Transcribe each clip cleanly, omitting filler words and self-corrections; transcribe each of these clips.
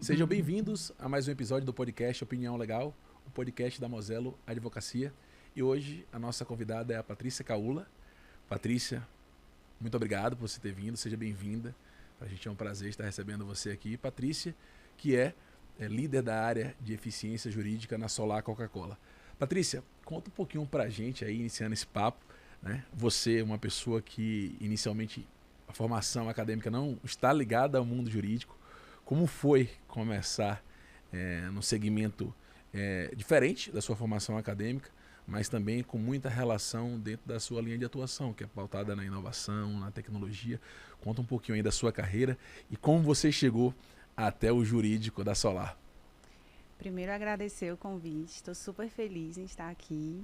Sejam bem-vindos a mais um episódio do podcast Opinião Legal, o podcast da Moselo Advocacia. E hoje a nossa convidada é a Patrícia Caula. Patrícia, muito obrigado por você ter vindo, seja bem-vinda. Para a gente é um prazer estar recebendo você aqui. Patrícia, que é líder da área de eficiência jurídica na Solar Coca-Cola. Patrícia, conta um pouquinho para a gente aí, iniciando esse papo, né? Você é uma pessoa que inicialmente a formação acadêmica não está ligada ao mundo jurídico. Como foi começar num segmento diferente da sua formação acadêmica, mas também com muita relação dentro da sua linha de atuação, que é pautada na inovação, na tecnologia. Conta um pouquinho aí da sua carreira e como você chegou até o jurídico da Solar. Primeiro, agradecer o convite. Estou super feliz em estar aqui.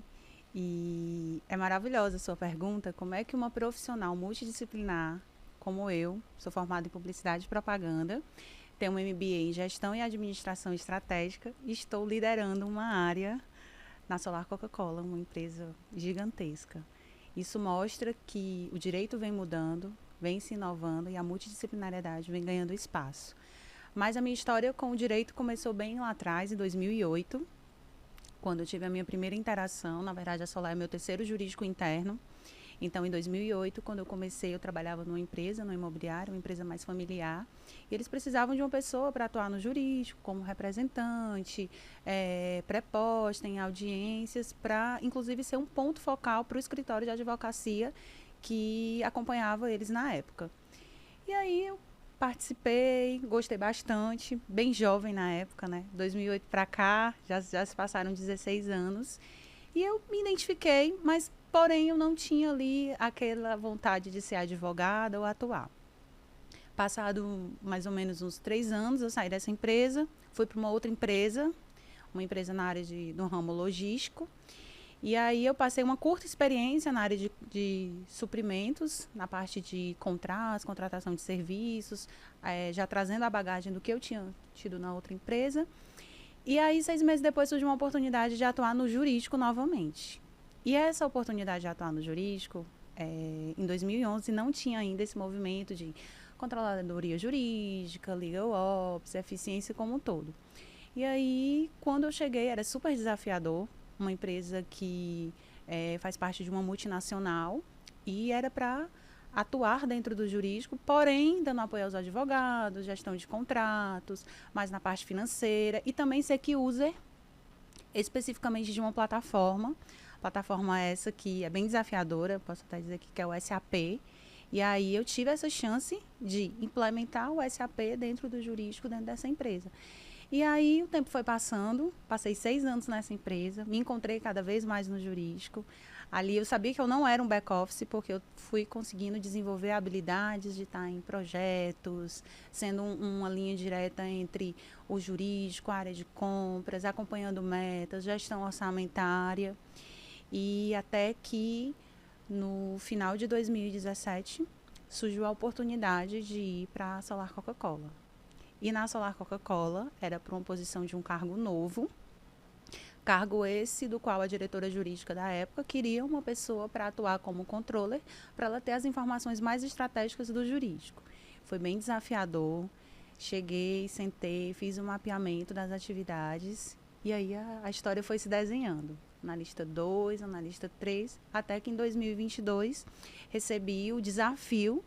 E é maravilhosa a sua pergunta. Como é que uma profissional multidisciplinar como eu, sou formada em Publicidade e Propaganda, tenho um MBA em Gestão e Administração Estratégica e estou liderando uma área na Solar Coca-Cola, uma empresa gigantesca. Isso mostra que o direito vem mudando, vem se inovando e a multidisciplinariedade vem ganhando espaço. Mas a minha história com o direito começou bem lá atrás, em 2008, quando eu tive a minha primeira interação. Na verdade, a Solar é meu terceiro jurídico interno. Então, em 2008, quando eu comecei, eu trabalhava numa empresa, numa imobiliária, uma empresa mais familiar. E eles precisavam de uma pessoa para atuar no jurídico, como representante, pré-posta em audiências, para, inclusive, ser um ponto focal para o escritório de advocacia que acompanhava eles na época. E aí, eu participei, gostei bastante, bem jovem na época, né? 2008 para cá, já se passaram 16 anos. E eu me identifiquei, mas, porém, eu não tinha ali aquela vontade de ser advogada ou atuar. Passado mais ou menos uns 3 anos, eu saí dessa empresa, fui para uma outra empresa, uma empresa na área do ramo logístico. E aí eu passei uma curta experiência na área de suprimentos, na parte de contratos, contratação de serviços, já trazendo a bagagem do que eu tinha tido na outra empresa. E aí, 6 meses depois, surgiu uma oportunidade de atuar no jurídico novamente. E essa oportunidade de atuar no jurídico, em 2011, não tinha ainda esse movimento de controladoria jurídica, legal ops, eficiência como um todo. E aí, quando eu cheguei, era super desafiador, uma empresa que faz parte de uma multinacional e era para atuar dentro do jurídico, porém dando apoio aos advogados, gestão de contratos, mais na parte financeira e também ser key user especificamente de uma plataforma essa que é bem desafiadora, posso até dizer que é o SAP. E aí eu tive essa chance de implementar o SAP dentro do jurídico, dentro dessa empresa. E aí o tempo foi passando, passei 6 anos nessa empresa, me encontrei cada vez mais no jurídico. Ali eu sabia que eu não era um back-office, porque eu fui conseguindo desenvolver habilidades de estar em projetos, sendo uma linha direta entre o jurídico, a área de compras, acompanhando metas, gestão orçamentária. E até que no final de 2017 surgiu a oportunidade de ir para a Solar Coca-Cola. E na Solar Coca-Cola era para uma posição de um cargo novo, cargo esse do qual a diretora jurídica da época queria uma pessoa para atuar como controller, para ela ter as informações mais estratégicas do jurídico. Foi bem desafiador, cheguei, sentei, fiz um mapeamento das atividades e aí a história foi se desenhando. Analista 2, analista 3, até que em 2022 recebi o desafio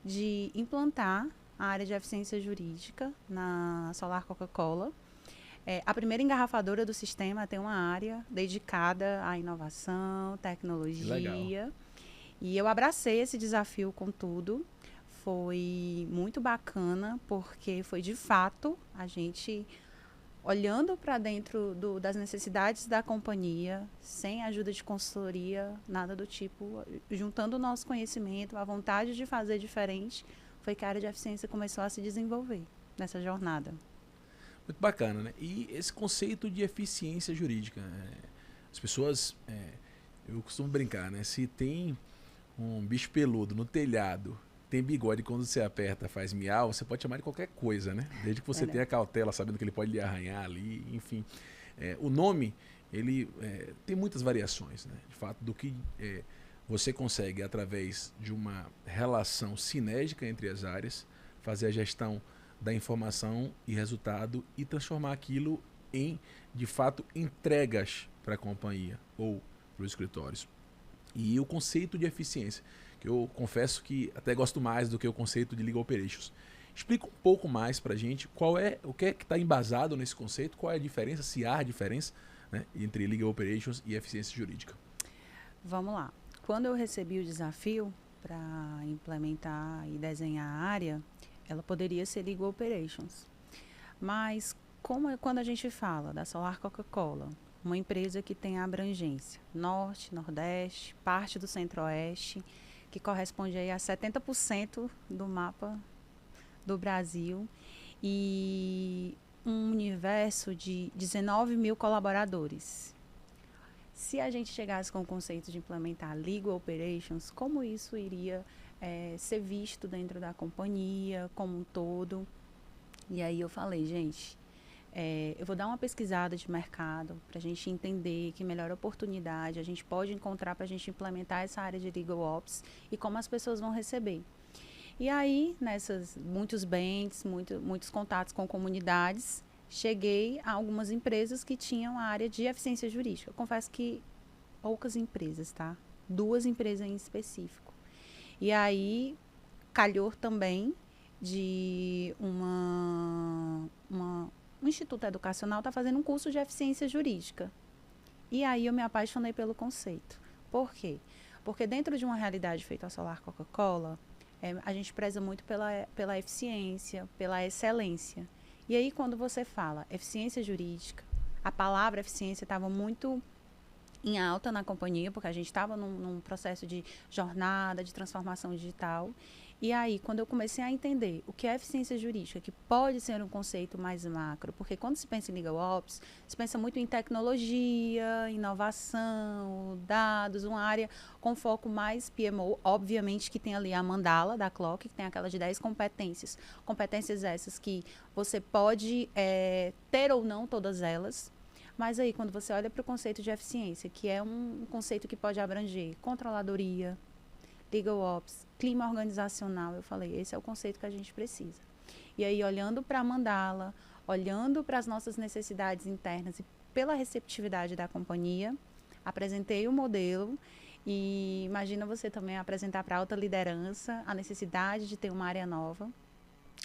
de implantar a área de eficiência jurídica na Solar Coca-Cola. A primeira engarrafadora do sistema tem uma área dedicada à inovação, tecnologia. E eu abracei esse desafio com tudo. Foi muito bacana, porque foi de fato a gente olhando para dentro das necessidades da companhia, sem ajuda de consultoria, nada do tipo, juntando o nosso conhecimento, a vontade de fazer diferente, foi que a área de eficiência começou a se desenvolver nessa jornada. Muito bacana, né? E esse conceito de eficiência jurídica, as pessoas, eu costumo brincar, né? Se tem um bicho peludo no telhado, tem bigode, quando você aperta faz miau, você pode chamar de qualquer coisa, né? Desde que você tenha cautela, sabendo que ele pode lhe arranhar ali, enfim. O nome, ele tem muitas variações, né? De fato, do que você consegue, através de uma relação sinérgica entre as áreas, fazer a gestão da informação e resultado e transformar aquilo em, de fato, entregas para a companhia ou para os escritórios. E o conceito de eficiência, que eu confesso que até gosto mais do que o conceito de Legal Operations. Explica um pouco mais para a gente o que é que está embasado nesse conceito, qual é a diferença, se há diferença, né, entre Legal Operations e eficiência jurídica. Vamos lá. Quando eu recebi o desafio para implementar e desenhar a área, ela poderia ser Legal Operations. Mas quando a gente fala da Solar Coca-Cola, uma empresa que tem a abrangência Norte, Nordeste, parte do Centro-Oeste, que corresponde aí a 70% do mapa do Brasil e um universo de 19 mil colaboradores. Se a gente chegasse com o conceito de implementar Legal Operations, como isso iria ser visto dentro da companhia como um todo? E aí eu falei, gente, eu vou dar uma pesquisada de mercado para a gente entender que melhor oportunidade a gente pode encontrar para a gente implementar essa área de Legal Ops e como as pessoas vão receber. E aí, muitos banks, muitos contatos com comunidades, cheguei a algumas empresas que tinham a área de eficiência jurídica. Eu confesso que poucas empresas, tá? 2 empresas em específico. E aí, calhou também de um instituto educacional tá fazendo um curso de eficiência jurídica. E aí eu me apaixonei pelo conceito. Por quê? Porque dentro de uma realidade feita a Solar Coca-Cola, a gente preza muito pela eficiência, pela excelência. E aí, quando você fala eficiência jurídica, a palavra eficiência estava muito em alta na companhia, porque a gente estava num processo de jornada, de transformação digital. E aí, quando eu comecei a entender o que é eficiência jurídica, que pode ser um conceito mais macro, porque quando se pensa em Legal Ops, se pensa muito em tecnologia, inovação, dados, uma área com foco mais PMO, obviamente que tem ali a mandala da Clock, que tem aquela de 10 competências. Competências essas que você pode ter ou não todas elas. Mas aí, quando você olha para o conceito de eficiência, que é um conceito que pode abranger controladoria, Legal Ops, clima organizacional, eu falei, esse é o conceito que a gente precisa. E aí, olhando para a mandala, olhando para as nossas necessidades internas e pela receptividade da companhia, apresentei o modelo e imagina você também apresentar para a alta liderança a necessidade de ter uma área nova.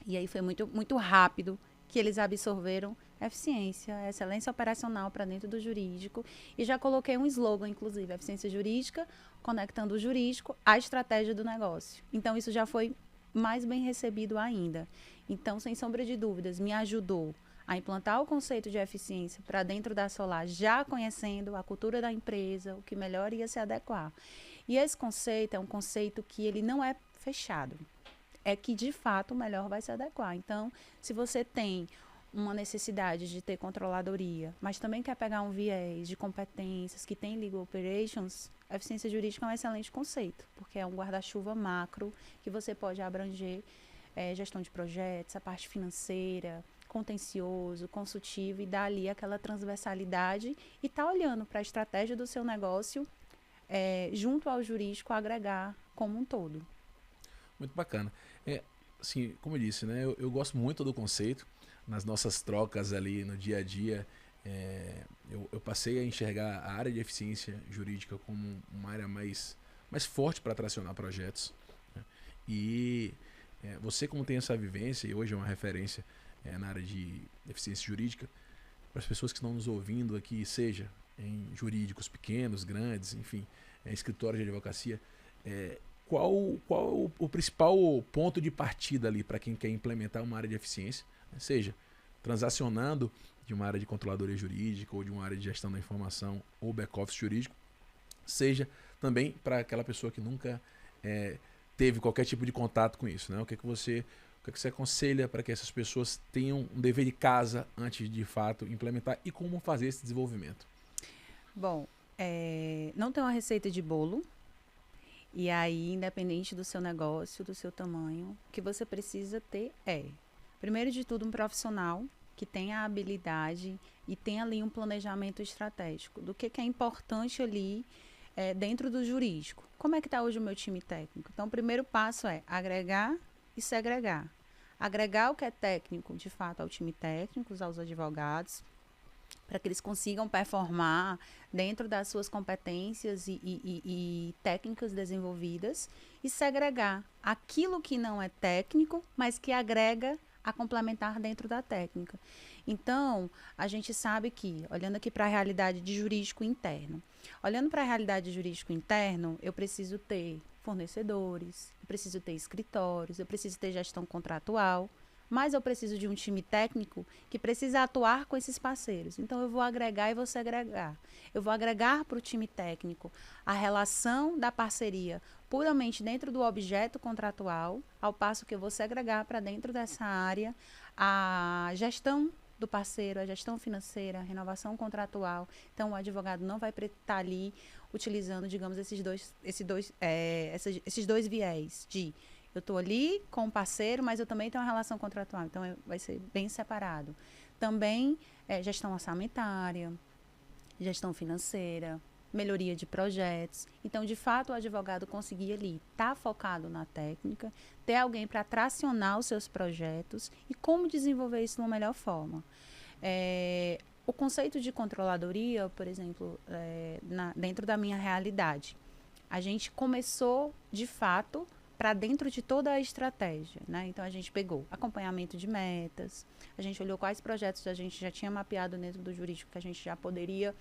E aí foi muito, muito rápido que eles absorveram eficiência, excelência operacional para dentro do jurídico. E já coloquei um slogan, inclusive, eficiência jurídica, conectando o jurídico à estratégia do negócio. Então, isso já foi mais bem recebido ainda. Então, sem sombra de dúvidas, me ajudou a implantar o conceito de eficiência para dentro da Solar, já conhecendo a cultura da empresa, o que melhor ia se adequar. E esse conceito é um conceito que ele não é fechado. É que, de fato, o melhor vai se adequar. Então, se você tem uma necessidade de ter controladoria, mas também quer pegar um viés de competências que tem Legal Operations, a eficiência jurídica é um excelente conceito, porque é um guarda-chuva macro que você pode abranger gestão de projetos, a parte financeira, contencioso, consultivo e dar ali aquela transversalidade e tá olhando para a estratégia do seu negócio junto ao jurídico agregar como um todo. Muito bacana. Assim, como eu disse, né, eu gosto muito do conceito. Nas nossas trocas ali no dia a dia, eu passei a enxergar a área de eficiência jurídica como uma área mais forte para tracionar projetos, né? E você, como tem essa vivência, e hoje é uma referência na área de eficiência jurídica, para as pessoas que estão nos ouvindo aqui, seja em jurídicos pequenos, grandes, enfim, escritórios de advocacia, qual o principal ponto de partida ali para quem quer implementar uma área de eficiência, seja transacionando de uma área de controladoria jurídica ou de uma área de gestão da informação ou back-office jurídico, seja também para aquela pessoa que nunca teve qualquer tipo de contato com isso, né? O que você aconselha para que essas pessoas tenham um dever de casa antes de fato implementar e como fazer esse desenvolvimento? Bom, não tem uma receita de bolo. E aí, independente do seu negócio, do seu tamanho, o que você precisa ter primeiro de tudo, um profissional que tenha a habilidade e tenha ali um planejamento estratégico do que é importante ali dentro do jurídico. Como é que está hoje o meu time técnico? Então, o primeiro passo é agregar e segregar. agregar o que é técnico, de fato, ao time técnico, aos advogados, para que eles consigam performar dentro das suas competências e técnicas desenvolvidas, e segregar aquilo que não é técnico, mas que agrega a complementar dentro da técnica. Então, a gente sabe que, olhando aqui para a realidade de jurídico interno, olhando para a realidade de jurídico interno, eu preciso ter fornecedores, eu preciso ter escritórios, eu preciso ter gestão contratual, mas eu preciso de um time técnico que precisa atuar com esses parceiros. Então, eu vou agregar e vou segregar. Eu vou agregar para o time técnico a relação da parceria puramente dentro do objeto contratual, ao passo que eu vou segregar para dentro dessa área a gestão do parceiro, a gestão financeira, a renovação contratual. Então, o advogado não vai estar ali utilizando, digamos, esses dois viés de eu estou ali com o parceiro, mas eu também tenho uma relação contratual. Então, vai ser bem separado. Também, gestão orçamentária, gestão financeira, melhoria de projetos. Então, de fato, o advogado conseguir ali estar focado na técnica, ter alguém para tracionar os seus projetos e como desenvolver isso de uma melhor forma. O conceito de controladoria, por exemplo, dentro da minha realidade, a gente começou, de fato, para dentro de toda a estratégia, né? Então, a gente pegou acompanhamento de metas, a gente olhou quais projetos a gente já tinha mapeado dentro do jurídico que a gente já poderia,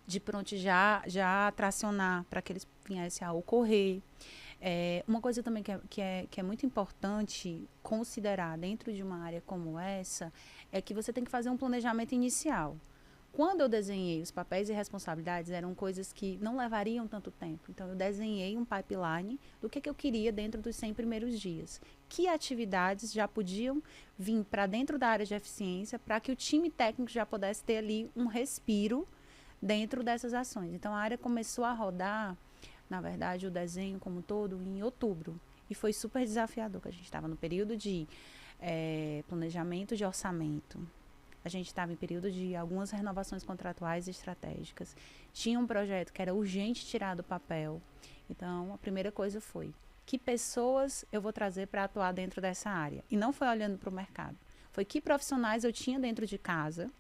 de pronto, já tracionar para que eles viessem a ocorrer. Uma coisa também que é muito importante considerar dentro de uma área como essa é que você tem que fazer um planejamento inicial. Quando eu desenhei os papéis e responsabilidades, eram coisas que não levariam tanto tempo. Então, eu desenhei um pipeline do que eu queria dentro dos 100 primeiros dias. Que atividades já podiam vir para dentro da área de eficiência para que o time técnico já pudesse ter ali um respiro dentro dessas ações. Então, a área começou a rodar, na verdade, o desenho como um todo, em outubro. E foi super desafiador, que a gente estava no período de planejamento de orçamento. A gente estava em período de algumas renovações contratuais e estratégicas. Tinha um projeto que era urgente tirar do papel. Então, a primeira coisa foi, que pessoas eu vou trazer para atuar dentro dessa área? E não foi olhando para o mercado. Foi que profissionais eu tinha dentro de casa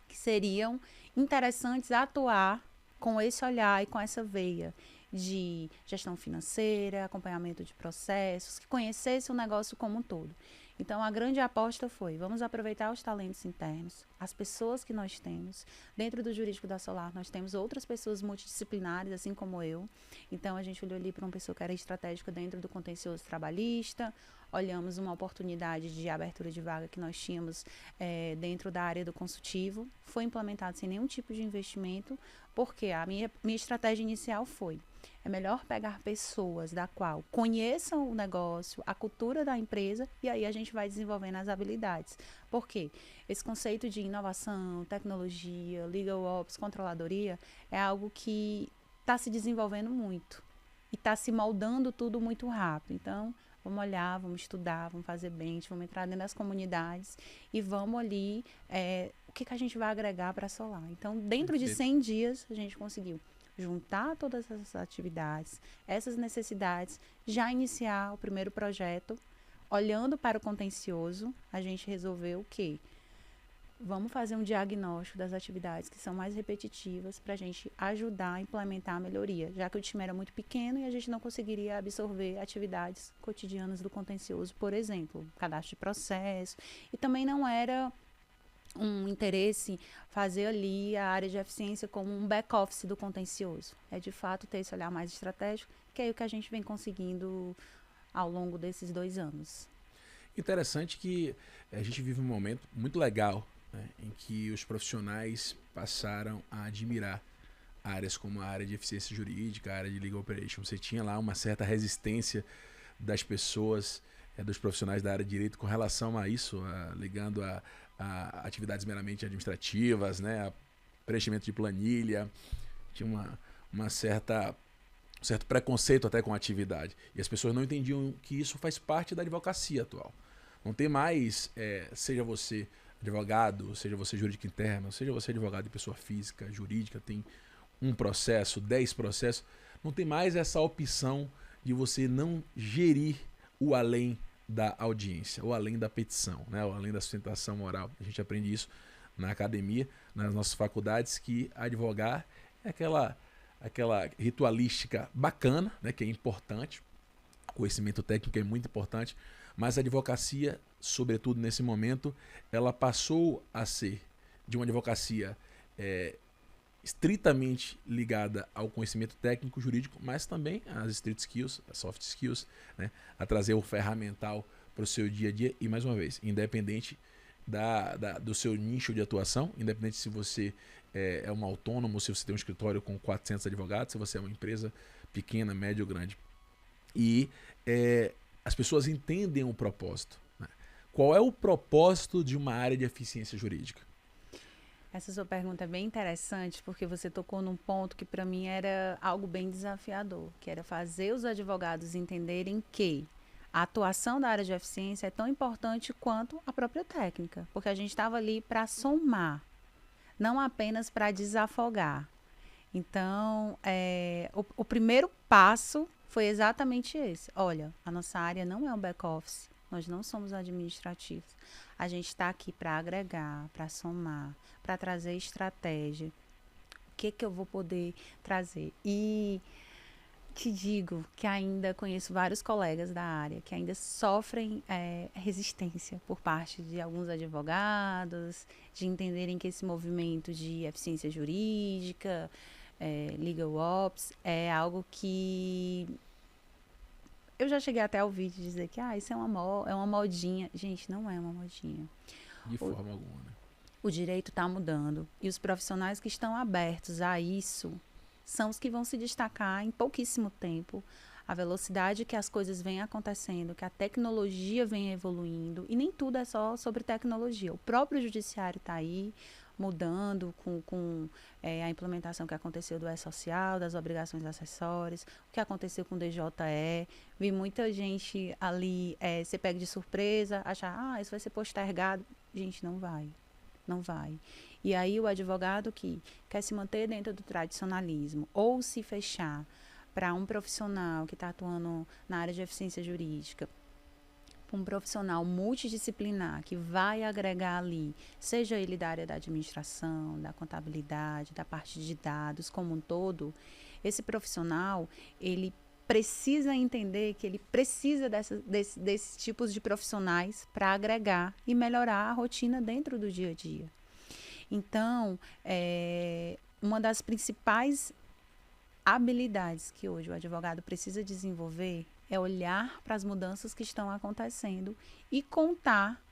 que seriam interessantes a atuar com esse olhar e com essa veia de gestão financeira, acompanhamento de processos, que conhecesse o negócio como um todo. Então, a grande aposta foi, vamos aproveitar os talentos internos, as pessoas que nós temos. Dentro do jurídico da Solar, nós temos outras pessoas multidisciplinares, assim como eu. Então, a gente olhou ali para uma pessoa que era estratégica dentro do contencioso trabalhista, olhamos uma oportunidade de abertura de vaga que nós tínhamos dentro da área do consultivo. Foi implementado sem nenhum tipo de investimento, porque a minha estratégia inicial foi, é melhor pegar pessoas da qual conheçam o negócio, a cultura da empresa, e aí a gente vai desenvolvendo as habilidades. Por quê? Esse conceito de inovação, tecnologia, legal ops, controladoria, é algo que está se desenvolvendo muito e está se moldando tudo muito rápido. Então, vamos olhar, vamos estudar, vamos fazer bench, vamos entrar dentro das comunidades e vamos ali, o que a gente vai agregar para a Solar. Então, dentro de 100 dias, a gente conseguiu juntar todas essas atividades, essas necessidades, já iniciar o primeiro projeto, olhando para o contencioso, a gente resolveu o quê? Vamos fazer um diagnóstico das atividades que são mais repetitivas para a gente ajudar a implementar a melhoria, já que o time era muito pequeno e a gente não conseguiria absorver atividades cotidianas do contencioso, por exemplo, cadastro de processo, e também não era um interesse fazer ali a área de eficiência como um back-office do contencioso. É, de fato, ter esse olhar mais estratégico, que é o que a gente vem conseguindo ao longo desses 2 anos. Interessante que a gente vive um momento muito legal, né, em que os profissionais passaram a admirar áreas como a área de eficiência jurídica, a área de legal operation. Você tinha lá uma certa resistência das pessoas, dos profissionais da área de direito com relação a isso, ligando a atividades meramente administrativas, né, a preenchimento de planilha. Tinha um certo preconceito até com a atividade. E as pessoas não entendiam que isso faz parte da advocacia atual. Não tem mais, seja você advogado, seja você jurídico interno, seja você advogado de pessoa física, jurídica, tem um processo, 10 processos, não tem mais essa opção de você não gerir o além da audiência, ou além da petição, né? Ou além da sustentação moral. A gente aprende isso na academia, nas nossas faculdades, que advogar é aquela ritualística bacana, né? Que é importante, o conhecimento técnico é muito importante, mas a advocacia, sobretudo nesse momento, ela passou a ser de uma advocacia estritamente ligada ao conhecimento técnico jurídico, mas também às street skills, às soft skills, né? A trazer o ferramental para o seu dia a dia e, mais uma vez, independente do seu nicho de atuação, independente se você é um autônomo, se você tem um escritório com 400 advogados, se você é uma empresa pequena, média ou grande. E as pessoas entendem o propósito, né? Qual é o propósito de uma área de eficiência jurídica? Essa sua pergunta é bem interessante, porque você tocou num ponto que para mim era algo bem desafiador, que era fazer os advogados entenderem que a atuação da área de eficiência é tão importante quanto a própria técnica, porque a gente estava ali para somar, não apenas para desafogar. Então, o primeiro passo foi exatamente esse. Olha, a nossa área não é um back-office, nós não somos administrativos. A gente está aqui para agregar, para somar, para trazer estratégia. O que eu vou poder trazer? E te digo que ainda conheço vários colegas da área que ainda sofrem resistência por parte de alguns advogados, de entenderem que esse movimento de eficiência jurídica, legal ops, é algo que eu já cheguei até a ouvir dizer que isso é uma modinha. Gente, não é uma modinha. De forma alguma, né? O direito está mudando e os profissionais que estão abertos a isso são os que vão se destacar em pouquíssimo tempo. A velocidade que as coisas vêm acontecendo, que a tecnologia vem evoluindo, e nem tudo é só sobre tecnologia. O próprio judiciário está aí mudando com a implementação que aconteceu do E-Social, das obrigações acessórias, o que aconteceu com o DJE. Vi muita gente ali ser pega de surpresa, achar, isso vai ser postergado. Gente, não vai. Não vai. E aí o advogado que quer se manter dentro do tradicionalismo ou se fechar para um profissional que está atuando na área de eficiência jurídica, um profissional multidisciplinar que vai agregar ali, seja ele da área da administração, da contabilidade, da parte de dados como um todo, esse profissional, ele precisa entender que ele precisa desses tipos de profissionais para agregar e melhorar a rotina dentro do dia a dia. Então, uma das principais habilidades que hoje o advogado precisa desenvolver é olhar para as mudanças que estão acontecendo e contar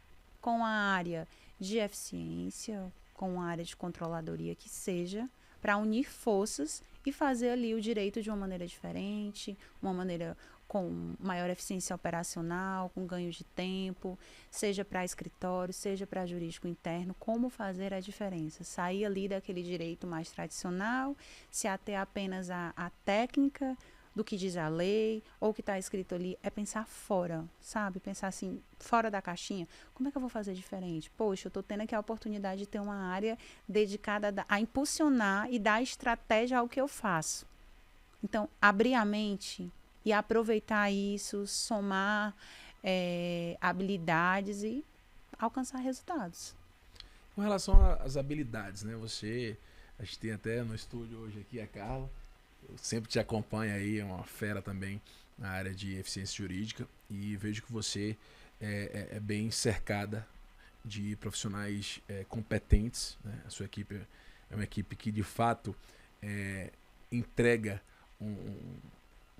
com a área de eficiência, com a área de controladoria que seja, para unir forças e fazer ali o direito de uma maneira diferente, uma maneira com maior eficiência operacional, com ganho de tempo, seja para escritório, seja para jurídico interno, como fazer a diferença. Sair ali daquele direito mais tradicional, se ater apenas à técnica do que diz a lei, ou o que está escrito ali, é pensar fora, sabe? Pensar assim, fora da caixinha. Como é que eu vou fazer diferente? Poxa, eu estou tendo aqui a oportunidade de ter uma área dedicada a impulsionar e dar estratégia ao que eu faço. Então, abrir a mente e aproveitar isso, somar habilidades e alcançar resultados. Com relação às habilidades, né? A gente tem até no estúdio hoje aqui a Carla, eu sempre te acompanho aí, é uma fera também na área de eficiência jurídica e vejo que você é bem cercada de profissionais competentes, né? A sua equipe é uma equipe que de fato entrega um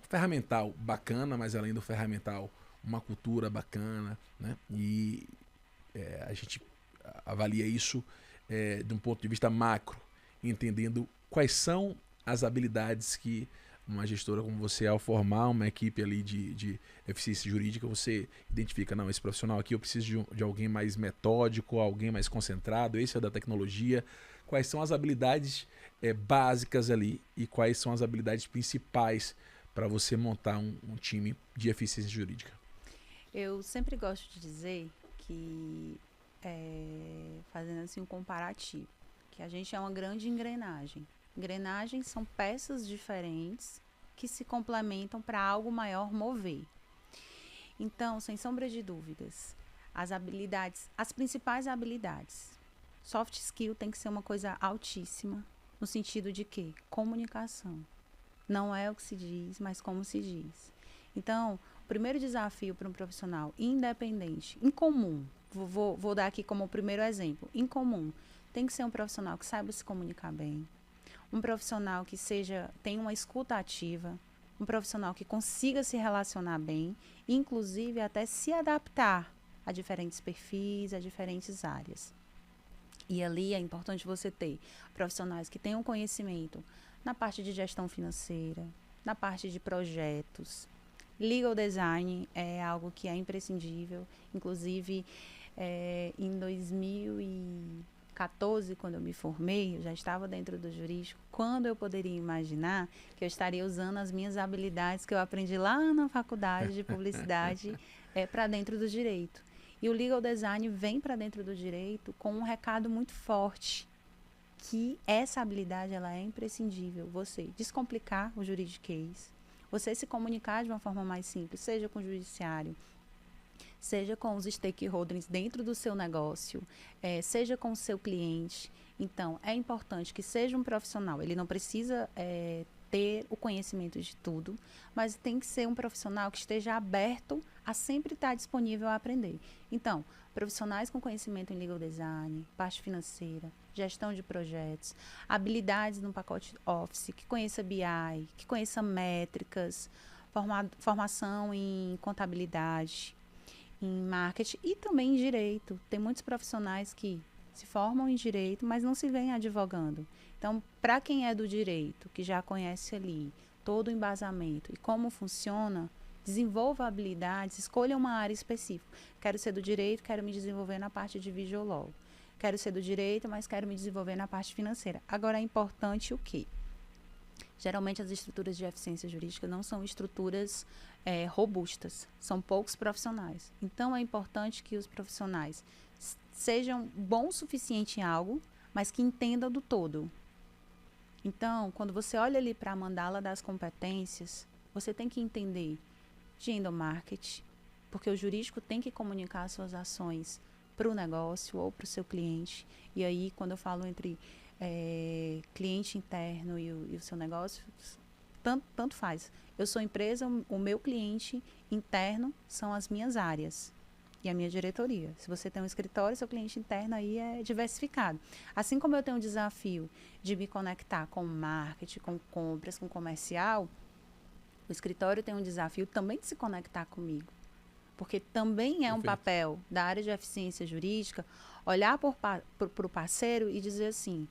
ferramental bacana, mas além do ferramental, uma cultura bacana, né? E a gente avalia isso de um ponto de vista macro, entendendo quais são as habilidades que uma gestora como você, ao formar uma equipe ali de eficiência jurídica, você identifica, não, esse profissional aqui eu preciso de alguém mais metódico, alguém mais concentrado, esse é da tecnologia. Quais são as habilidades básicas ali e quais são as habilidades principais para você montar um time de eficiência jurídica? Eu sempre gosto de dizer que, fazendo assim um comparativo, que a gente é uma grande engrenagem. Engrenagens são peças diferentes que se complementam para algo maior mover. Então, sem sombra de dúvidas, as habilidades, as principais habilidades. Soft skill tem que ser uma coisa altíssima, no sentido de que comunicação. Não é o que se diz, mas como se diz. Então, o primeiro desafio para um profissional independente, incomum, vou dar aqui como o primeiro exemplo, incomum, tem que ser um profissional que saiba se comunicar bem, um profissional que tenha uma escuta ativa, um profissional que consiga se relacionar bem, inclusive até se adaptar a diferentes perfis, a diferentes áreas. E ali é importante você ter profissionais que tenham conhecimento na parte de gestão financeira, na parte de projetos. Legal design é algo que é imprescindível. Inclusive, em 2014, quando eu me formei, eu já estava dentro do jurídico. Quando eu poderia imaginar que eu estaria usando as minhas habilidades que eu aprendi lá na faculdade de publicidade para dentro do direito. E o legal design vem para dentro do direito com um recado muito forte, que essa habilidade ela é imprescindível. Você descomplicar o juridiquês, você se comunicar de uma forma mais simples, seja com o judiciário, seja com os stakeholders dentro do seu negócio, seja com o seu cliente. Então, é importante que seja um profissional. Ele não precisa ter o conhecimento de tudo, mas tem que ser um profissional que esteja aberto a sempre estar disponível a aprender. Então, profissionais com conhecimento em legal design, parte financeira, gestão de projetos, habilidades no pacote Office, que conheça BI, que conheça métricas, formação em contabilidade, em marketing e também em direito. Tem muitos profissionais que se formam em direito, mas não se veem advogando. Então, para quem é do direito, que já conhece ali todo o embasamento e como funciona, desenvolva habilidades, escolha uma área específica. Quero ser do direito, quero me desenvolver na parte de visual law. Quero ser do direito, mas quero me desenvolver na parte financeira. Agora, é importante o quê? Geralmente, as estruturas de eficiência jurídica não são estruturas robustas. São poucos profissionais. Então, é importante que os profissionais sejam bons o suficiente em algo, mas que entendam do todo. Então, quando você olha ali para a mandala das competências, você tem que entender de endomarketing, porque o jurídico tem que comunicar as suas ações para o negócio ou para o seu cliente. E aí, quando eu falo entre cliente interno e o seu negócio, tanto faz. Eu sou empresa, o meu cliente interno são as minhas áreas e a minha diretoria. Se você tem um escritório, seu cliente interno aí é diversificado. Assim como eu tenho um desafio de me conectar com marketing, com compras, com comercial, o escritório tem um desafio também de se conectar comigo. Porque também é um papel da área de eficiência jurídica olhar para o parceiro e dizer assim,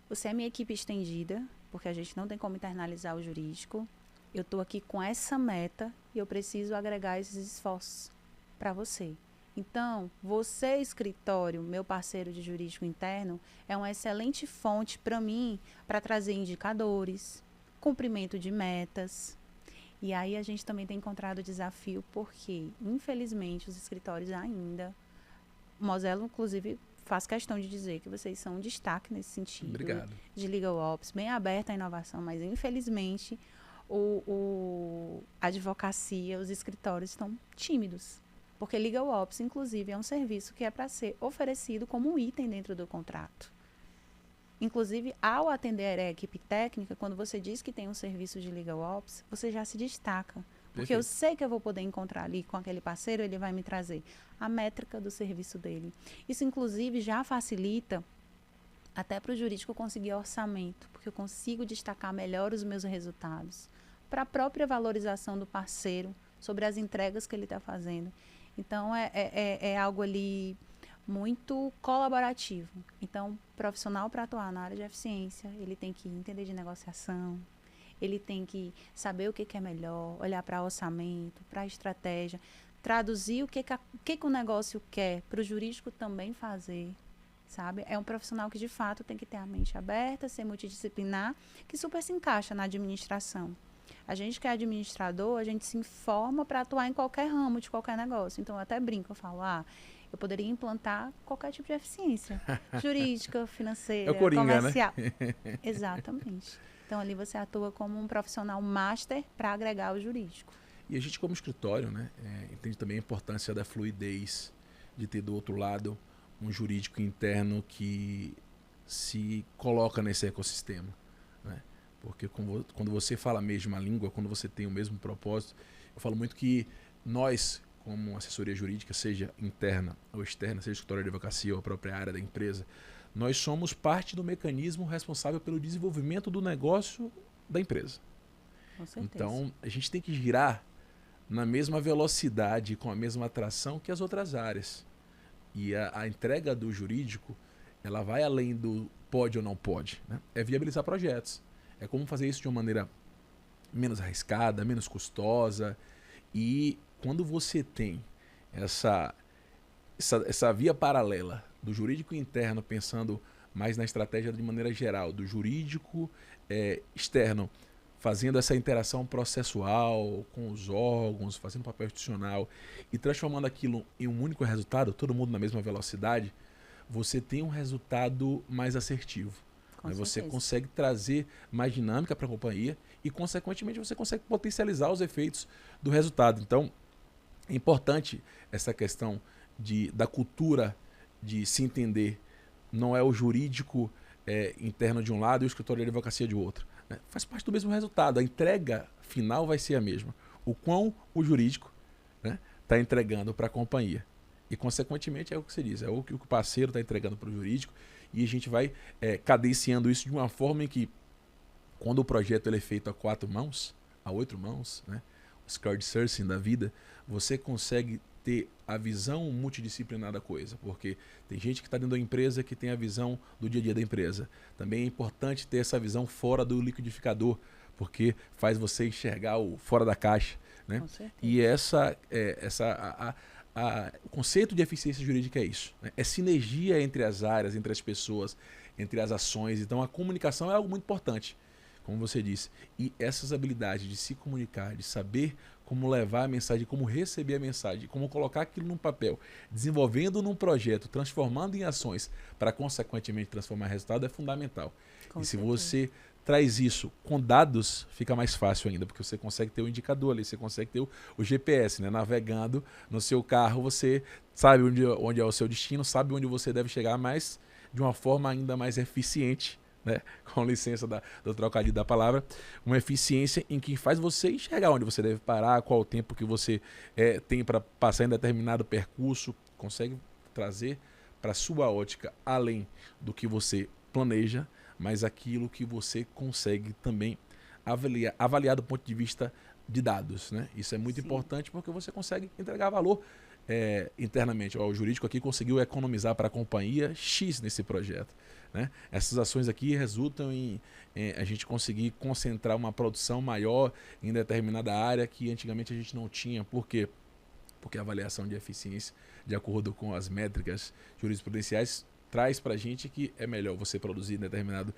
você é minha equipe estendida, porque a gente não tem como internalizar o jurídico, eu estou aqui com essa meta e eu preciso agregar esses esforços para você. Então, você, escritório, meu parceiro de jurídico interno, é uma excelente fonte para mim para trazer indicadores, cumprimento de metas. E aí a gente também tem encontrado desafio porque, infelizmente, os escritórios ainda... O Moselo, inclusive, faz questão de dizer que vocês são um destaque nesse sentido. Obrigado. De Legal Ops, bem aberta à inovação, mas, infelizmente, a advocacia, os escritórios estão tímidos. Porque Legal Ops, inclusive, é um serviço que é para ser oferecido como um item dentro do contrato. Inclusive, ao atender a equipe técnica, quando você diz que tem um serviço de Legal Ops, você já se destaca. Porque eu sei que eu vou poder encontrar ali com aquele parceiro, ele vai me trazer a métrica do serviço dele. Isso, inclusive, já facilita até para o jurídico conseguir orçamento, porque eu consigo destacar melhor os meus resultados, para a própria valorização do parceiro sobre as entregas que ele está fazendo. Então, é algo ali muito colaborativo. Então, profissional para atuar na área de eficiência, ele tem que entender de negociação, ele tem que saber o que é melhor, olhar para orçamento, para estratégia, traduzir o que o negócio quer para o jurídico também fazer, sabe? É um profissional que, de fato, tem que ter a mente aberta, ser multidisciplinar, que super se encaixa na administração. A gente que é administrador, a gente se informa para atuar em qualquer ramo de qualquer negócio. Então, eu até brinco, eu falo, eu poderia implantar qualquer tipo de eficiência, jurídica, financeira, comercial. Né? Exatamente. Então, ali você atua como um profissional master para agregar o jurídico. E a gente como escritório, né, entende também a importância da fluidez, de ter do outro lado um jurídico interno que se coloca nesse ecossistema, né? Porque quando você fala a mesma língua, quando você tem o mesmo propósito, eu falo muito que nós, como assessoria jurídica, seja interna ou externa, seja escritório de advocacia ou a própria área da empresa, nós somos parte do mecanismo responsável pelo desenvolvimento do negócio da empresa. Com certeza. Então, a gente tem que girar na mesma velocidade, com a mesma atração que as outras áreas. E a entrega do jurídico, ela vai além do pode ou não pode, né? É viabilizar projetos. É como fazer isso de uma maneira menos arriscada, menos custosa. E quando você tem essa via paralela do jurídico interno pensando mais na estratégia de maneira geral, do jurídico externo fazendo essa interação processual com os órgãos, fazendo papel institucional e transformando aquilo em um único resultado, todo mundo na mesma velocidade, você tem um resultado mais assertivo. Né? Você consegue trazer mais dinâmica para a companhia e, consequentemente, você consegue potencializar os efeitos do resultado. Então, é importante essa questão da cultura de se entender. Não é o jurídico interno de um lado e o escritório de advocacia de outro. Né? Faz parte do mesmo resultado. A entrega final vai ser a mesma. O quão o jurídico está entregando para a companhia. E, consequentemente, é o que você diz. É o que o parceiro está entregando para o jurídico. E a gente vai cadenciando isso de uma forma em que, quando o projeto ele é feito a 4 mãos, a 8 mãos, né? O crowdsourcing da vida, você consegue ter a visão multidisciplinar da coisa, porque tem gente que está dentro da empresa que tem a visão do dia a dia da empresa. Também é importante ter essa visão fora do liquidificador, porque faz você enxergar o fora da caixa, né? E o conceito de eficiência jurídica é isso, né? É sinergia entre as áreas, entre as pessoas, entre as ações. Então a comunicação é algo muito importante, como você disse. E essas habilidades de se comunicar, de saber como levar a mensagem, como receber a mensagem, como colocar aquilo num papel, desenvolvendo num projeto, transformando em ações, para consequentemente transformar em resultado, é fundamental. E se você traz isso com dados, fica mais fácil ainda, porque você consegue ter o indicador ali, você consegue ter o GPS, né? Navegando no seu carro, você sabe onde é o seu destino, sabe onde você deve chegar, mas de uma forma ainda mais eficiente, né? Com licença do trocadilho da palavra, uma eficiência em que faz você enxergar onde você deve parar, qual o tempo que você tem para passar em determinado percurso, consegue trazer para sua ótica além do que você planeja, mas aquilo que você consegue também avaliar do ponto de vista de dados, né? Isso é muito importante porque você consegue entregar valor internamente. O jurídico aqui conseguiu economizar para a companhia X nesse projeto, né? Essas ações aqui resultam em a gente conseguir concentrar uma produção maior em determinada área que antigamente a gente não tinha. Por quê? Porque a avaliação de eficiência, de acordo com as métricas jurisprudenciais, traz para a gente que é melhor você produzir em determinado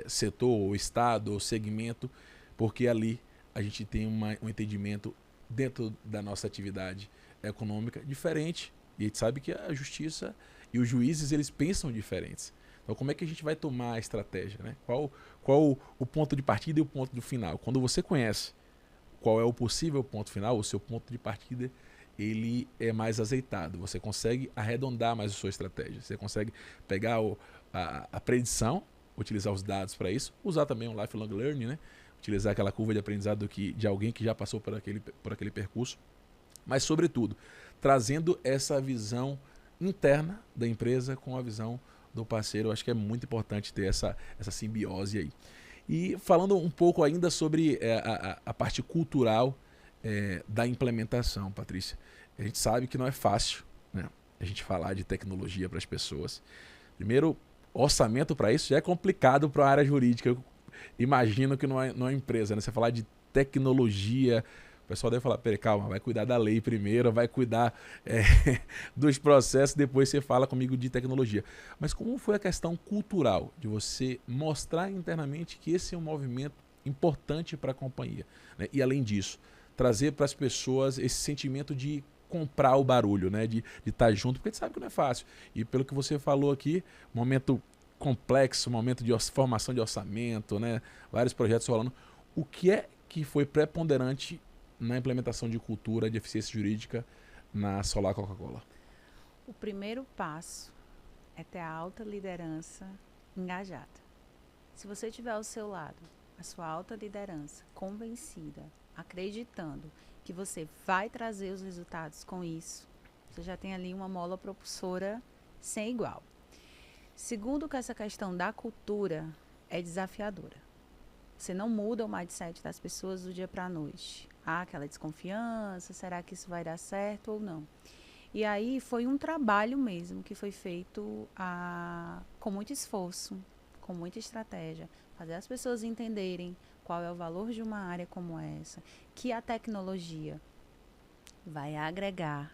setor, ou estado, ou segmento, porque ali a gente tem um entendimento dentro da nossa atividade econômica diferente. E a gente sabe que a justiça e os juízes, eles pensam diferentes. Então, como é que a gente vai tomar a estratégia, né? Qual o ponto de partida e o ponto do final? Quando você conhece qual é o possível ponto final, o seu ponto de partida, ele é mais azeitado. Você consegue arredondar mais a sua estratégia. Você consegue pegar a predição, utilizar os dados para isso, usar também o lifelong learning, né? Utilizar aquela curva de aprendizado de alguém que já passou por aquele percurso. Mas, sobretudo, trazendo essa visão interna da empresa com a visão do parceiro. Eu acho que é muito importante ter essa simbiose aí. E falando um pouco ainda sobre a parte cultural da implementação, Patrícia. A gente sabe que não é fácil, né, a gente falar de tecnologia para as pessoas. Primeiro, orçamento para isso já é complicado para a área jurídica. Eu imagino que numa empresa, né, você falar de tecnologia, o pessoal deve falar, peraí, calma, vai cuidar da lei primeiro, vai cuidar dos processos, depois você fala comigo de tecnologia. Mas como foi a questão cultural de você mostrar internamente que esse é um movimento importante para a companhia, né? E além disso, trazer para as pessoas esse sentimento de comprar o barulho, né? De estar junto, porque a gente sabe que não é fácil. E pelo que você falou aqui, momento complexo, momento de formação de orçamento, né? Vários projetos rolando. O que é que foi preponderante na implementação de cultura de eficiência jurídica na Solar Coca-Cola? O primeiro passo é ter a alta liderança engajada. Se você tiver ao seu lado a sua alta liderança convencida, acreditando que você vai trazer os resultados com isso, você já tem ali uma mola propulsora sem igual. Segundo, que essa questão da cultura é desafiadora. Você não muda o mindset das pessoas do dia para a noite. Há aquela desconfiança, será que isso vai dar certo ou não? E aí foi um trabalho mesmo que foi feito com muito esforço, com muita estratégia, fazer as pessoas entenderem qual é o valor de uma área como essa, que a tecnologia vai agregar,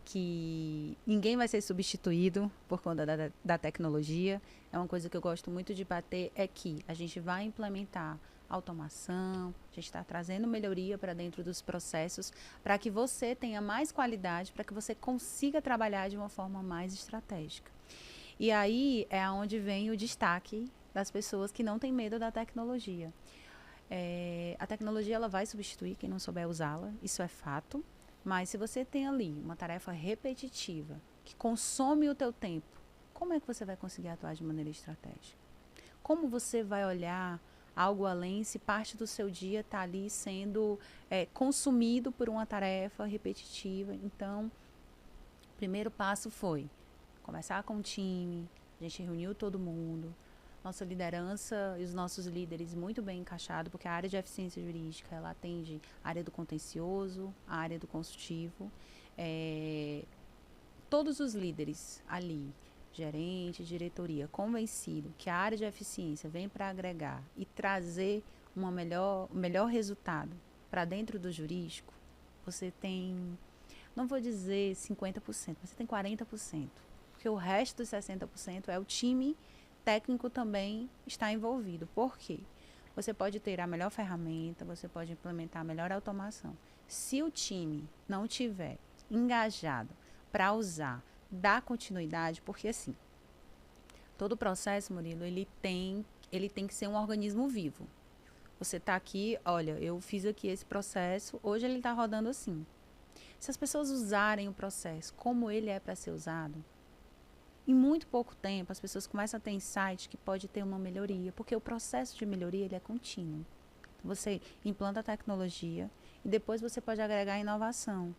que ninguém vai ser substituído por conta da tecnologia. É uma coisa que eu gosto muito de bater, é que a gente vai implementar automação, a gente está trazendo melhoria para dentro dos processos, para que você tenha mais qualidade, para que você consiga trabalhar de uma forma mais estratégica. E aí é onde vem o destaque das pessoas que não têm medo da tecnologia. A tecnologia ela vai substituir quem não souber usá-la, isso é fato. Mas se você tem ali uma tarefa repetitiva, que consome o teu tempo, como é que você vai conseguir atuar de maneira estratégica? Como você vai olhar algo além se parte do seu dia está ali sendo consumido por uma tarefa repetitiva? Então, o primeiro passo foi conversar com o time, a gente reuniu todo mundo, nossa liderança e os nossos líderes muito bem encaixados, porque a área de eficiência jurídica, ela atende a área do contencioso, a área do consultivo. Todos os líderes ali, gerente, diretoria, convencido que a área de eficiência vem para agregar e trazer um melhor resultado para dentro do jurídico, você tem, não vou dizer 50%, mas você tem 40%. Porque o resto dos 60% é o time técnico também está envolvido. Por quê? Você pode ter a melhor ferramenta, você pode implementar a melhor automação. Se o time não tiver engajado para usar, dar continuidade, porque assim, todo o processo, Murilo, ele tem que ser um organismo vivo. Você está aqui, olha, eu fiz aqui esse processo, hoje ele está rodando assim. Se as pessoas usarem o processo como ele é para ser usado, em muito pouco tempo, as pessoas começam a ter insight que pode ter uma melhoria, porque o processo de melhoria ele é contínuo. Você implanta a tecnologia e depois você pode agregar inovação.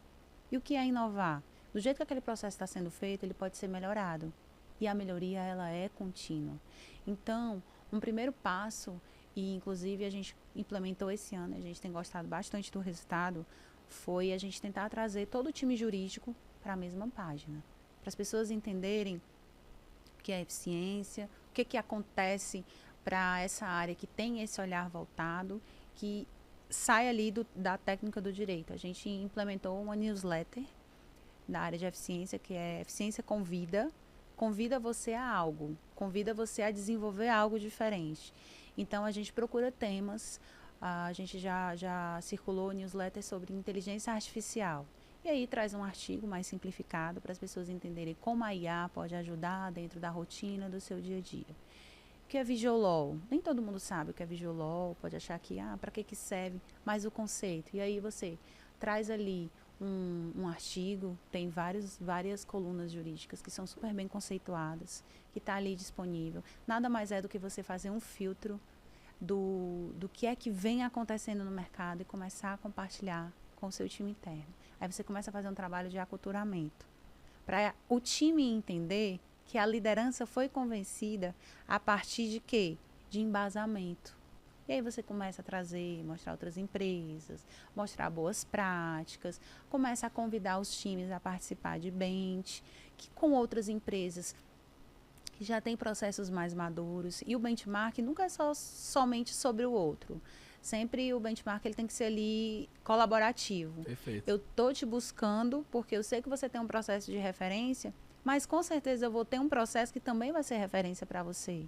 E o que é inovar? Do jeito que aquele processo está sendo feito, ele pode ser melhorado. E a melhoria, ela é contínua. Então, um primeiro passo, e inclusive a gente implementou esse ano, a gente tem gostado bastante do resultado, foi a gente tentar trazer todo o time jurídico para a mesma página. Para as pessoas entenderem o que é eficiência, o que acontece para essa área que tem esse olhar voltado, que sai ali da técnica do direito. A gente implementou uma newsletter da área de eficiência, que é Eficiência Convida você a algo, convida você a desenvolver algo diferente. Então, a gente procura temas, a gente já circulou newsletter sobre inteligência artificial. E aí traz um artigo mais simplificado para as pessoas entenderem como a IA pode ajudar dentro da rotina do seu dia a dia. O que é Visual? Nem todo mundo sabe o que é Visual, pode achar que, para que serve, mas o conceito. E aí você traz ali um artigo, tem várias colunas jurídicas que são super bem conceituadas, que está ali disponível. Nada mais é do que você fazer um filtro do que é que vem acontecendo no mercado e começar a compartilhar com o seu time interno. Aí você começa a fazer um trabalho de aculturamento, para o time entender que a liderança foi convencida a partir de quê? De embasamento. E aí você começa a trazer, mostrar outras empresas, mostrar boas práticas, começa a convidar os times a participar de bench, que com outras empresas que já têm processos mais maduros. E o benchmark nunca é somente sobre o outro. Sempre o benchmark ele tem que ser ali colaborativo. Perfeito. Eu estou te buscando porque eu sei que você tem um processo de referência, mas com certeza eu vou ter um processo que também vai ser referência para você.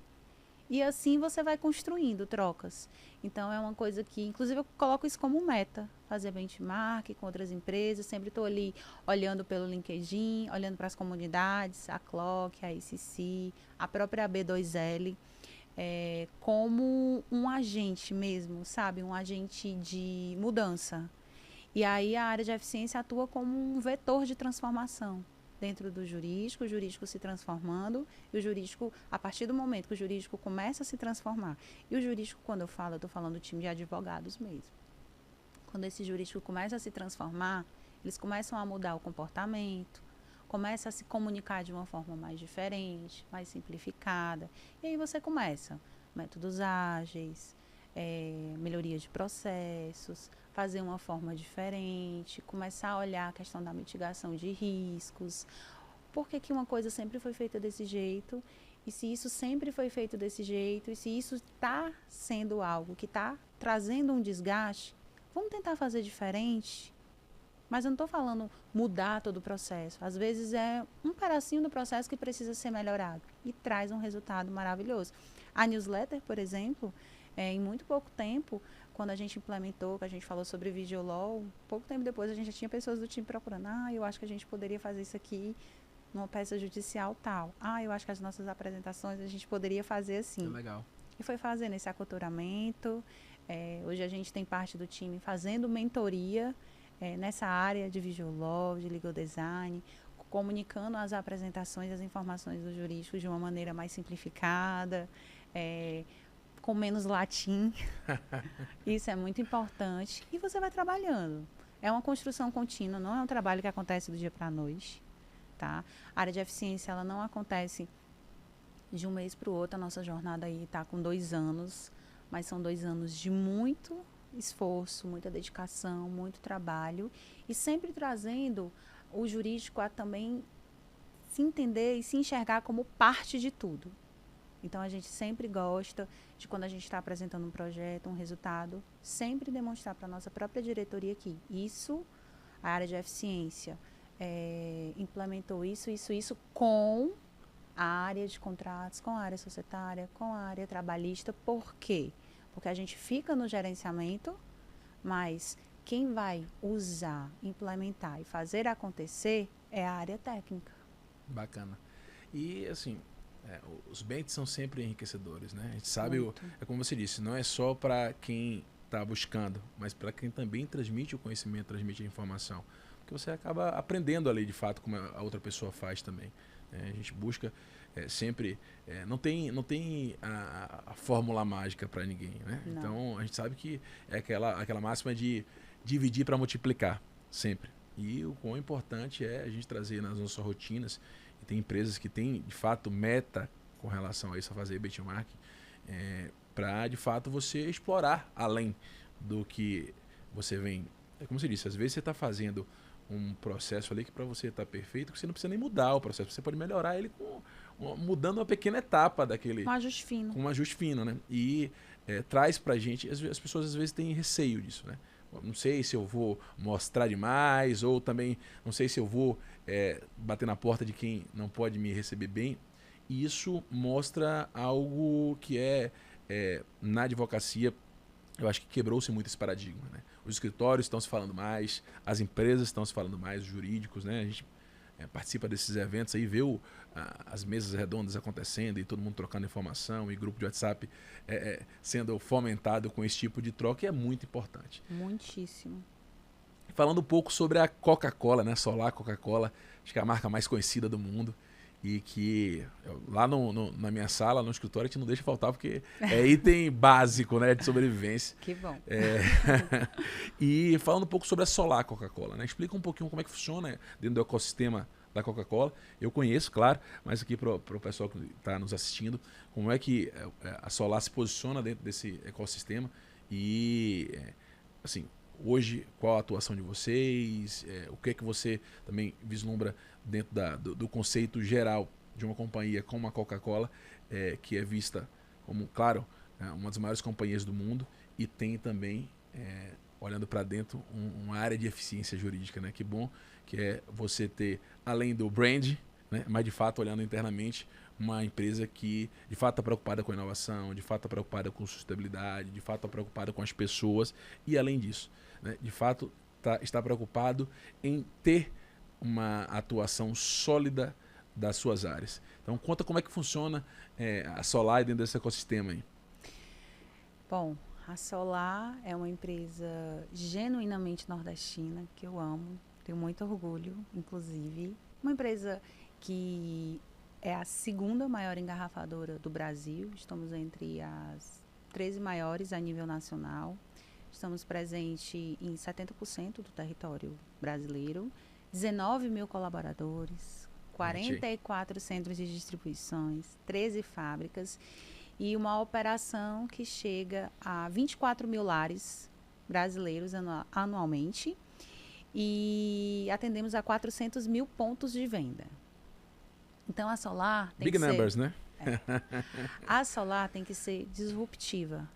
E assim você vai construindo trocas. Então é uma coisa que, inclusive eu coloco isso como meta, fazer benchmark com outras empresas, sempre estou ali olhando pelo LinkedIn, olhando para as comunidades, a Clock, a ICC, a própria B2L, como um agente mesmo, sabe? Um agente de mudança. E aí a área de eficiência atua como um vetor de transformação dentro do jurídico, o jurídico se transformando, e o jurídico, a partir do momento que o jurídico começa a se transformar, e o jurídico, quando eu falo, eu estou falando do time de advogados mesmo. Quando esse jurídico começa a se transformar, eles começam a mudar o comportamento, começa a se comunicar de uma forma mais diferente, mais simplificada. E aí você começa métodos ágeis, melhoria de processos, fazer uma forma diferente, começar a olhar a questão da mitigação de riscos. Por que que uma coisa sempre foi feita desse jeito? E se isso sempre foi feito desse jeito, e se isso está sendo algo que está trazendo um desgaste, vamos tentar fazer diferente? Mas eu não estou falando mudar todo o processo. Às vezes é um pedacinho do processo que precisa ser melhorado e traz um resultado maravilhoso. A newsletter, por exemplo, em muito pouco tempo, quando a gente implementou, que a gente falou sobre Videolol, pouco tempo depois a gente já tinha pessoas do time procurando. Eu acho que a gente poderia fazer isso aqui numa peça judicial tal. Eu acho que as nossas apresentações a gente poderia fazer assim. É legal. E foi fazendo esse aculturamento. Hoje a gente tem parte do time fazendo mentoria nessa área de visual law, de legal design, comunicando as apresentações, as informações do jurídico de uma maneira mais simplificada, com menos latim. Isso é muito importante. E você vai trabalhando. É uma construção contínua, não é um trabalho que acontece do dia para a noite. Tá? A área de eficiência ela não acontece de um mês para o outro. A nossa jornada aí está com 2 anos, mas são 2 anos de muito esforço, muita dedicação, muito trabalho e sempre trazendo o jurídico a também se entender e se enxergar como parte de tudo. Então, a gente sempre gosta de, quando a gente está apresentando um projeto, um resultado, sempre demonstrar para a nossa própria diretoria que isso, a área de eficiência, implementou isso com a área de contratos, com a área societária, com a área trabalhista. Por quê? Porque a gente fica no gerenciamento, mas quem vai usar, implementar e fazer acontecer é a área técnica. Bacana. E, assim, os benefícios são sempre enriquecedores, né? A gente sabe, é como você disse, não é só para quem está buscando, mas para quem também transmite o conhecimento, transmite a informação. Porque você acaba aprendendo ali, de fato, como a outra pessoa faz também. A gente busca sempre... não tem a fórmula mágica para ninguém, né? Não. Então, a gente sabe que é aquela máxima de dividir para multiplicar, sempre. E o quão importante é a gente trazer nas nossas rotinas. E tem empresas que têm, de fato, meta com relação a isso, a fazer benchmark, para, de fato, você explorar além do que você vem. É como você disse, às vezes você está fazendo um processo ali que para você está perfeito, que você não precisa nem mudar o processo, você pode melhorar ele mudando uma pequena etapa daquele... Com ajuste fino. Com um ajuste fino, né? E traz pra gente, as pessoas às vezes têm receio disso, né? Não sei se eu vou mostrar demais, ou também não sei se eu vou bater na porta de quem não pode me receber bem. E isso mostra algo que na advocacia, eu acho que quebrou-se muito esse paradigma, né? Os escritórios estão se falando mais, as empresas estão se falando mais, os jurídicos, né? A gente participa desses eventos aí, vê as mesas redondas acontecendo e todo mundo trocando informação e grupo de WhatsApp sendo fomentado com esse tipo de troca, e é muito importante. Muitíssimo. Falando um pouco sobre a Coca-Cola, né? Solar Coca-Cola, acho que é a marca mais conhecida do mundo e que lá na minha sala, no escritório, a gente não deixa faltar porque é item básico, né, de sobrevivência. Que bom. E falando um pouco sobre a Solar Coca-Cola, né? Explica um pouquinho como é que funciona dentro do ecossistema da Coca-Cola. Eu conheço, claro, mas aqui para o pessoal que está nos assistindo, como é que a Solar se posiciona dentro desse ecossistema e, assim, hoje, qual a atuação de vocês, o que é que você também vislumbra dentro do conceito geral de uma companhia como a Coca-Cola, que é vista como, claro, uma das maiores companhias do mundo e tem também, olhando para dentro, uma área de eficiência jurídica, né? Que bom que é você ter, além do brand, né? Mas de fato, olhando internamente, uma empresa que de fato está preocupada com a inovação, de fato está preocupada com sustentabilidade, de fato está preocupada com as pessoas e, além disso, né? De fato está preocupado em ter uma atuação sólida das suas áreas. Então, conta como é que funciona a Solar dentro desse ecossistema aí. Bom, A Solar é uma empresa genuinamente nordestina, que eu amo, tenho muito orgulho, inclusive. Uma empresa que é a segunda maior engarrafadora do Brasil, estamos entre as 13 maiores a nível nacional. Estamos presentes em 70% do território brasileiro, 19 mil colaboradores, 44 centros de distribuições, 13 fábricas e uma operação que chega a 24 mil lares brasileiros anualmente e atendemos a 400 mil pontos de venda. Então a Solar tem Big que numbers, ser, né? a Solar tem que ser disruptiva.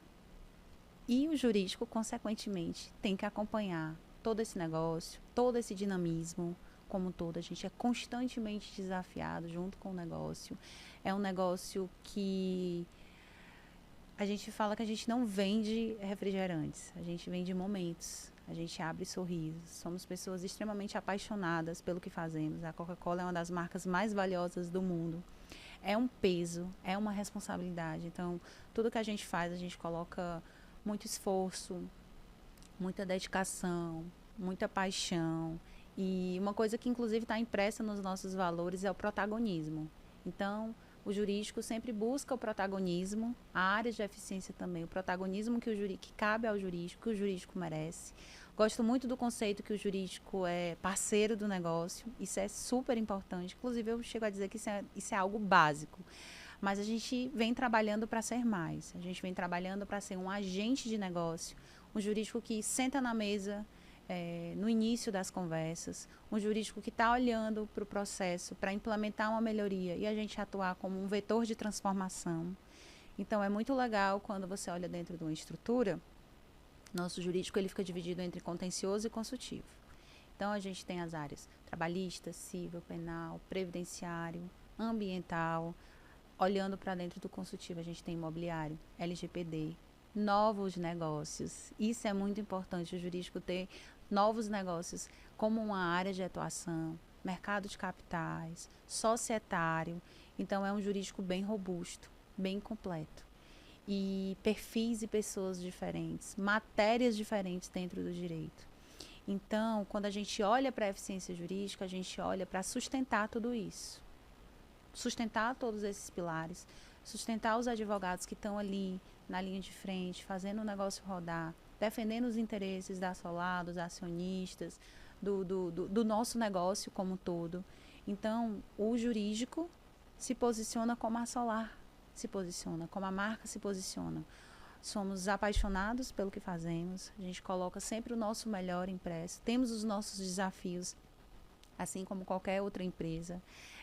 E o jurídico, consequentemente, tem que acompanhar todo esse negócio, todo esse dinamismo, como todo. A gente é constantemente desafiado junto com o negócio. É um negócio que a gente fala que a gente não vende refrigerantes, a gente vende momentos. A gente abre sorrisos. Somos pessoas extremamente apaixonadas pelo que fazemos. A Coca-Cola é uma das marcas mais valiosas do mundo. É um peso, é uma responsabilidade. Então, tudo que a gente faz, a gente coloca muito esforço, muita dedicação, muita paixão. E uma coisa que, inclusive, está impressa nos nossos valores é o protagonismo. Então, o jurídico sempre busca o protagonismo, a área de eficiência também, o protagonismo que cabe ao jurídico, que o jurídico merece. Gosto muito do conceito que o jurídico é parceiro do negócio, isso é super importante. Inclusive, eu chego a dizer que isso é algo básico. Mas a gente vem trabalhando para ser mais. A gente vem trabalhando para ser um agente de negócio, um jurídico que senta na mesa no início das conversas, um jurídico que está olhando para o processo para implementar uma melhoria e a gente atuar como um vetor de transformação. Então, é muito legal quando você olha dentro de uma estrutura, nosso jurídico ele fica dividido entre contencioso e consultivo. Então, a gente tem as áreas trabalhista, civil, penal, previdenciário, ambiental. Olhando para dentro do consultivo, a gente tem imobiliário, LGPD, novos negócios. Isso é muito importante, o jurídico ter novos negócios como uma área de atuação, mercado de capitais, societário. Então, é um jurídico bem robusto, bem completo. E perfis e pessoas diferentes, matérias diferentes dentro do direito. Então, quando a gente olha para a eficiência jurídica, a gente olha para sustentar tudo isso. Sustentar todos esses pilares, sustentar os advogados que estão ali na linha de frente, fazendo o negócio rodar, defendendo os interesses da Solar, dos acionistas, do nosso negócio como um todo. Então, o jurídico se posiciona como a Solar se posiciona, como a marca se posiciona. Somos apaixonados pelo que fazemos, a gente coloca sempre o nosso melhor impresso, temos os nossos desafios, assim como qualquer outra empresa.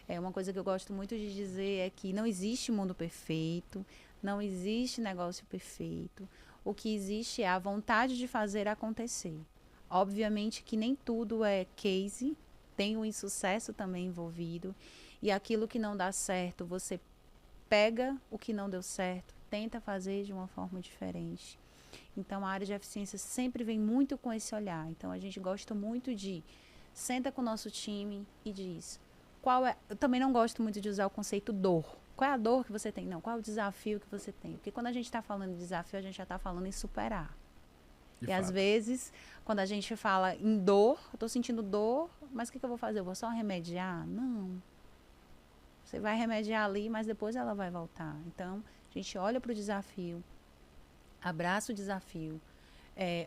Uma coisa que eu gosto muito de dizer é que não existe mundo perfeito, não existe negócio perfeito. O que existe é a vontade de fazer acontecer. Obviamente que nem tudo é case, tem o insucesso também envolvido. E aquilo que não dá certo, você pega o que não deu certo, tenta fazer de uma forma diferente. Então, a área de eficiência sempre vem muito com esse olhar. Então, a gente gosta muito de senta com o nosso time e diz qual é. Eu também não gosto muito de usar o conceito dor. Qual é a dor que você tem? Não, qual é o desafio que você tem? Porque quando a gente está falando de desafio, a gente já está falando em superar. E às vezes, quando a gente fala em dor, eu estou sentindo dor, mas o que eu vou fazer? Eu vou só remediar? Não. Você vai remediar ali, mas depois ela vai voltar. Então, a gente olha para o desafio, abraça o desafio,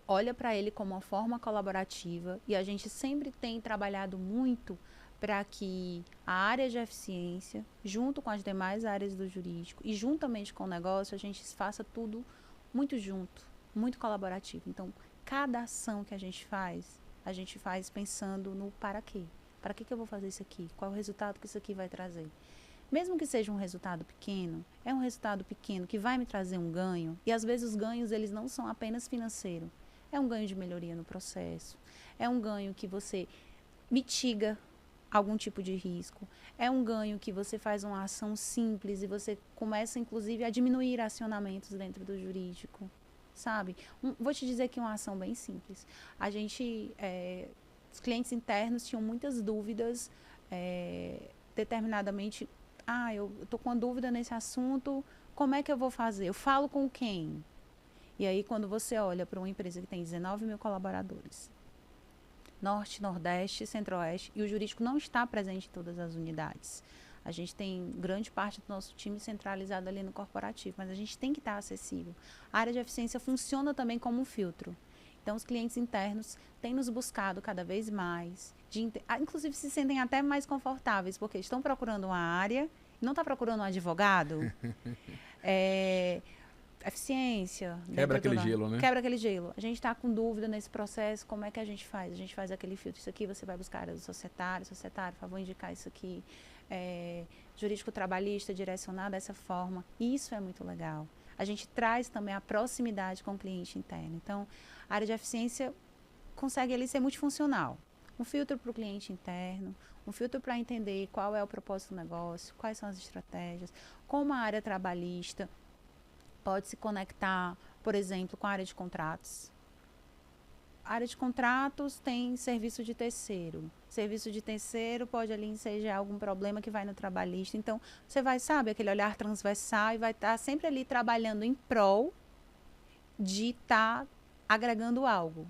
olha para ele como uma forma colaborativa e a gente sempre tem trabalhado muito para que a área de eficiência, junto com as demais áreas do jurídico e juntamente com o negócio, a gente faça tudo muito junto, muito colaborativo. Então, cada ação que a gente faz pensando no para quê. Para que eu vou fazer isso aqui? Qual é o resultado que isso aqui vai trazer? Mesmo que seja um resultado pequeno, é um resultado pequeno que vai me trazer um ganho, e às vezes os ganhos eles não são apenas financeiros. É um ganho de melhoria no processo, é um ganho que você mitiga algum tipo de risco, é um ganho que você faz uma ação simples e você começa, inclusive, a diminuir acionamentos dentro do jurídico, sabe? Vou te dizer que uma ação bem simples. A gente, os clientes internos tinham muitas dúvidas, determinadamente, eu estou com uma dúvida nesse assunto, como é que eu vou fazer? Eu falo com quem? E aí, quando você olha para uma empresa que tem 19 mil colaboradores, Norte, Nordeste, Centro-Oeste, e o jurídico não está presente em todas as unidades. A gente tem grande parte do nosso time centralizado ali no corporativo, mas a gente tem que estar acessível. A área de eficiência funciona também como um filtro. Então, os clientes internos têm nos buscado cada vez mais, inclusive se sentem até mais confortáveis, porque estão procurando uma área, não está procurando um advogado. Eficiência. Quebra aquele gelo, né? Quebra aquele gelo. A gente está com dúvida nesse processo, como é que a gente faz? A gente faz aquele filtro. Isso aqui você vai buscar a área do societário, por favor, indicar isso aqui. Jurídico trabalhista direcionado dessa forma. Isso é muito legal. A gente traz também a proximidade com o cliente interno. Então, a área de eficiência consegue ali ser multifuncional. Um filtro para o cliente interno, um filtro para entender qual é o propósito do negócio, quais são as estratégias, como a área trabalhista pode se conectar, por exemplo, com a área de contratos. A área de contratos tem serviço de terceiro. Serviço de terceiro pode ali ensejar algum problema que vai no trabalhista. Então, você vai, sabe, aquele olhar transversal e vai estar sempre ali trabalhando em prol de estar agregando algo.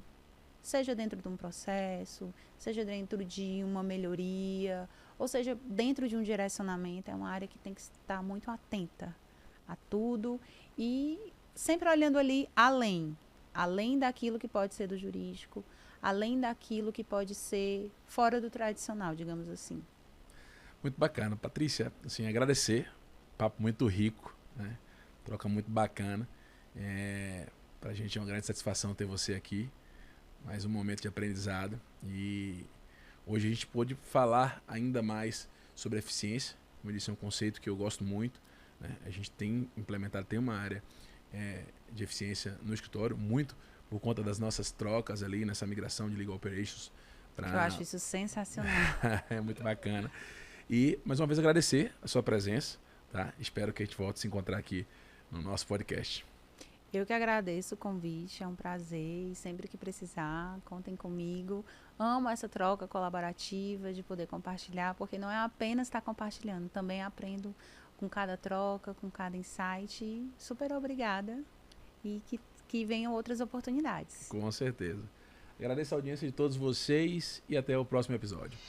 Seja dentro de um processo, seja dentro de uma melhoria, ou seja, dentro de um direcionamento. É uma área que tem que estar muito atenta a tudo e sempre olhando ali além daquilo que pode ser do jurídico, além daquilo que pode ser fora do tradicional, digamos assim. Muito bacana. Patrícia, assim, agradecer, papo muito rico, né? Troca muito bacana. Pra gente é uma grande satisfação ter você aqui, mais um momento de aprendizado, e hoje a gente pôde falar ainda mais sobre eficiência. Como eu disse, é um conceito que eu gosto muito, né? A gente tem implementado, tem uma área de eficiência no escritório, muito por conta das nossas trocas ali, nessa migração de Legal Operations. Eu acho isso sensacional. É muito bacana. E, mais uma vez, agradecer a sua presença, tá? Espero que a gente volte a se encontrar aqui no nosso podcast. Eu que agradeço o convite, é um prazer, e sempre que precisar, contem comigo. Amo essa troca colaborativa, de poder compartilhar, porque não é apenas estar compartilhando, também aprendo com cada troca, com cada insight. Super obrigada e que venham outras oportunidades. Com certeza. Agradeço a audiência de todos vocês e até o próximo episódio.